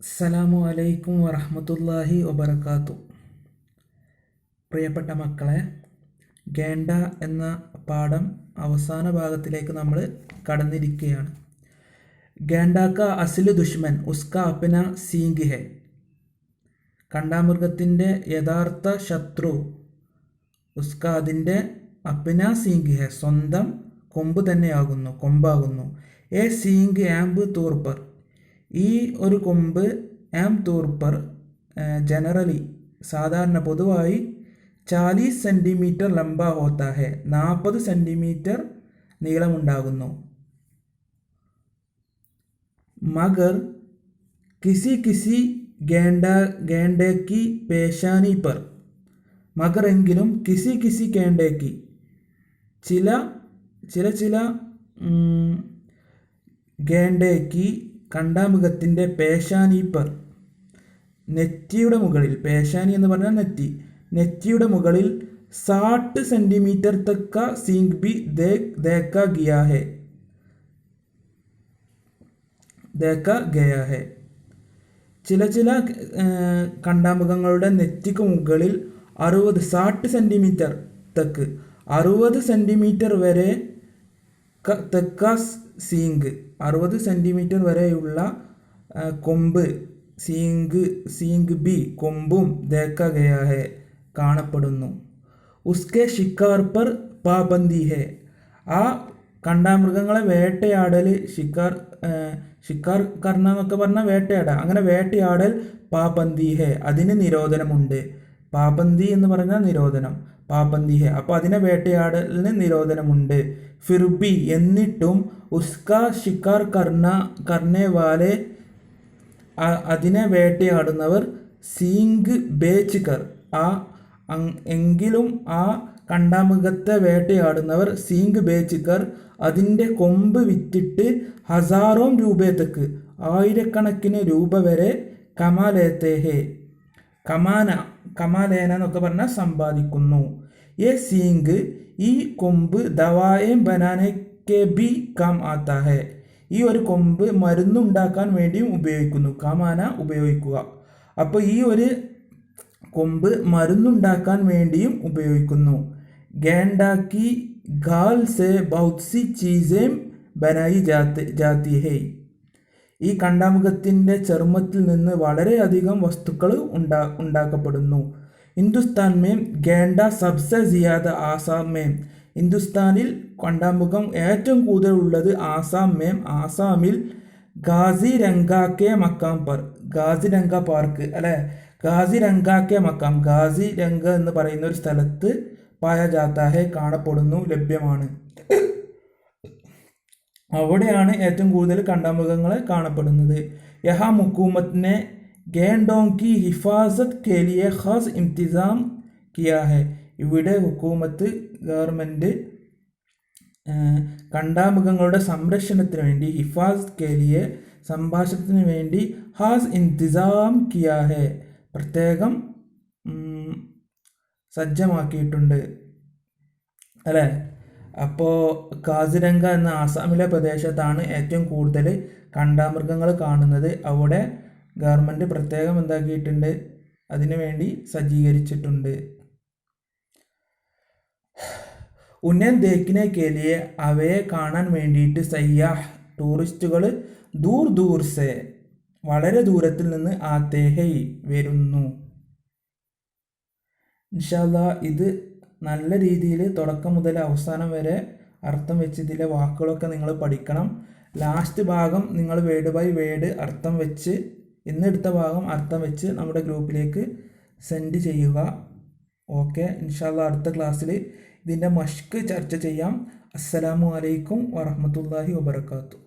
അസ്സലാമു അലൈക്കും വറഹ്മത്തുള്ളാഹി വബറകാതുഹു. പ്രിയപ്പെട്ട മക്കളെ, ഗേണ്ട എന്ന പാഠം അവസാന ഭാഗത്തിലേക്ക് നമ്മൾ കടന്നിരിക്കുകയാണ്. ഗേണ്ടാക്ക അസ്ലി ദുഷ്മൻ ഉസ്ക അപ്ന സീംഗ് ഹെ. കണ്ടാമൃഗത്തിൻ്റെ യഥാർത്ഥ ശത്രു ഉസ്ക അതിൻ്റെ അപ്ന സീംഗ് ഹെ സ്വന്തം കൊമ്പ് തന്നെയാകുന്നു, കൊമ്പാകുന്നു. എ സീംഗ് ആംബ് തൂർപ്പർ. ഈ ഒരു കൊമ്പ് ആം തൂർപ്പർ ജനറലി സാധാരണ പൊതുവായി 40 സെൻറ്റിമീറ്റർ ലംബ ഹോത്താ ഹെ. 40 സെൻറ്റിമീറ്റർ നീളമുണ്ടാകുന്നു. മഗർ കിസി കിസി ഗേണ്ടേക്കി പേശാനി പർ. മഗർ എങ്കിലും കിസി കിസി ഗേണ്ടേക്കി ചില ഗേണ്ടേക്കി കണ്ടാമൃഗത്തിൻ്റെ പേശാനി പർ നെറ്റിയുടെ മുകളിൽ, പേശാനി എന്ന് പറഞ്ഞാൽ നെറ്റിയുടെ മുകളിൽ 60 സെൻറ്റിമീറ്റർ തക്ക സീംഗ് ബി ദേക്കാ ഗയാ ഹെ. ചില കണ്ടാമൃഗങ്ങളുടെ നെറ്റിക്ക് മുകളിൽ 60 സെൻറ്റിമീറ്റർ തക്ക് 60 സെൻറ്റിമീറ്റർ വരെ തെക്ക സീംഗ് 60 സെൻറ്റിമീറ്റർ വരെയുള്ള കൊമ്പ് സീംഗ് ബി കൊമ്പും ദേക്കാ ഗയാ ഹെ കാണപ്പെടുന്നു. ഉസ്കെ ഷിക്കാർ പർ പാബന്ദി ഹെ. ആ കണ്ടാമൃഗങ്ങളെ വേട്ടയാടൽ ഷിക്കാർ കർണ എന്നൊക്കെ പറഞ്ഞാൽ വേട്ടയാടുക, അങ്ങനെ വേട്ടയാടൽ പാബന്ദി ഹെ അതിന് നിരോധനമുണ്ട്. പാബന്ദി എന്ന് പറഞ്ഞാൽ നിരോധനം, പാബന്ദി ഹെ അപ്പോൾ അതിനെ വേട്ടയാടലിന് നിരോധനമുണ്ട്. ഫിർബി എന്നിട്ടും ഉസ്ക ഷിക്കാർ കർണേ വാലെ അതിനെ വേട്ടയാടുന്നവർ സീംഗ് ബേച്ച് കർ എങ്കിലും ആ കണ്ടാമൃഗത്തെ വേട്ടയാടുന്നവർ സീംഗ് ബേച്ച് കർ അതിൻ്റെ കൊമ്പ് വിറ്റിട്ട് ഹസാറോം രൂപത്തേക്ക് ആയിരക്കണക്കിന് രൂപ വരെ കമാലേത്തെ ഹെ കമാലേന എന്നൊക്കെ പറഞ്ഞാൽ സമ്പാദിക്കുന്നു. യെ സീംഗ് ഈ കൊമ്പ് ദവായേം ബനാനയ്ക്ക് ബി കാം ആത്താ ഹെ. ഈ ഒരു കൊമ്പ് മരുന്നുണ്ടാക്കാൻ വേണ്ടിയും ഉപയോഗിക്കുന്നു. കമാന ഉപയോഗിക്കുക. അപ്പോൾ ഈ ഒരു കൊമ്പ് മരുന്നുണ്ടാക്കാൻ വേണ്ടിയും ഉപയോഗിക്കുന്നു. ഗേണ്ടാക്കി ഗാൽ സെ ബഹുത് സി ചീസേം ബനായി ജാത്തി ഹെ. ഈ കണ്ടാമൃഗത്തിൻ്റെ ചർമ്മത്തിൽ നിന്ന് വളരെയധികം വസ്തുക്കൾ ഉണ്ടാക്കപ്പെടുന്നു. ഹിന്ദുസ്ഥാൻ മേം ഗേണ്ട സബ്സെ സിയാദ ആസാം മേം. ഹിന്ദുസ്ഥാനിൽ കണ്ടാമൃഗം ഏറ്റവും കൂടുതൽ ഉള്ളത് ആസാമിൽ ഗാസിരംഗാക്കെ മക്കാം പർ. ഗാസിരംഗ പാർക്ക് അല്ലെ, ഗാസിരംഗാക്കെ മക്കാം, ഗാസിരംഗ എന്ന് പറയുന്ന ഒരു സ്ഥലത്ത് പായ ജാത്താ ഹെ കാണപ്പെടുന്നു, ലഭ്യമാണ്. അവിടെയാണ് ഏറ്റവും കൂടുതൽ കണ്ടാമൃഗങ്ങളെ കാണപ്പെടുന്നത്. യഹാ മുക്കൂമത്തിനെ ഗേണ്ടോं की हिफाजत के लिए खास इंतज़ाम किया है. ഇവിടെ ഹുക്കൂമത്ത് ഗവൺമെൻറ് കണ്ടാമൃഗങ്ങളുടെ സംരക്ഷണത്തിന് വേണ്ടി ഹിഫാസത്ത് കെ ലിയെ സംഭാഷണത്തിന് വേണ്ടി ഹാസ് ഇന്തിസാം കിയാ ഹെ പ്രത്യേകം സജ്ജമാക്കിയിട്ടുണ്ട് അല്ലേ. അപ്പോൾ കാസിരംഗ എന്ന ആസാമിലെ പ്രദേശത്താണ് ഏറ്റവും കൂടുതൽ കണ്ടാമൃഗങ്ങൾ കാണുന്നത്. അവിടെ ഗവൺമെൻറ് പ്രത്യേകം എന്താക്കിയിട്ടുണ്ട്, അതിനു വേണ്ടി സജ്ജീകരിച്ചിട്ടുണ്ട്. ഉന്നൻ ദേഖ്നെ കെ ലിയെ അവയെ കാണാൻ വേണ്ടിയിട്ട് സയ്യാഹ് ടൂറിസ്റ്റുകൾ ദൂർ സെ വളരെ ദൂരത്തിൽ നിന്ന് ആത്തേ ഹൈ വരുന്നു. ഇൻഷാ അല്ലാഹ് ഇത് നല്ല രീതിയിൽ തുടക്കം മുതൽ അവസാനം വരെ അർത്ഥം വെച്ച് ഇതിലെ വാക്കുകളൊക്കെ നിങ്ങൾ പഠിക്കണം. ലാസ്റ്റ് ഭാഗം നിങ്ങൾ വേർഡ് ബൈ വേർഡ് അർത്ഥം വെച്ച് ഇന്നെടുത്ത ഭാഗം അർത്ഥം വെച്ച് നമ്മുടെ ഗ്രൂപ്പിലേക്ക് സെൻഡ് ചെയ്യുക. ഓക്കെ, ഇൻഷാ അല്ലാഹ് അടുത്ത ക്ലാസ്സിൽ ഇതിൻ്റെ മഷ്ക് ചർച്ച ചെയ്യാം. അസ്സലാമു അലൈക്കും വറഹ്മത്തുള്ളാഹി വബറകാതുഹു.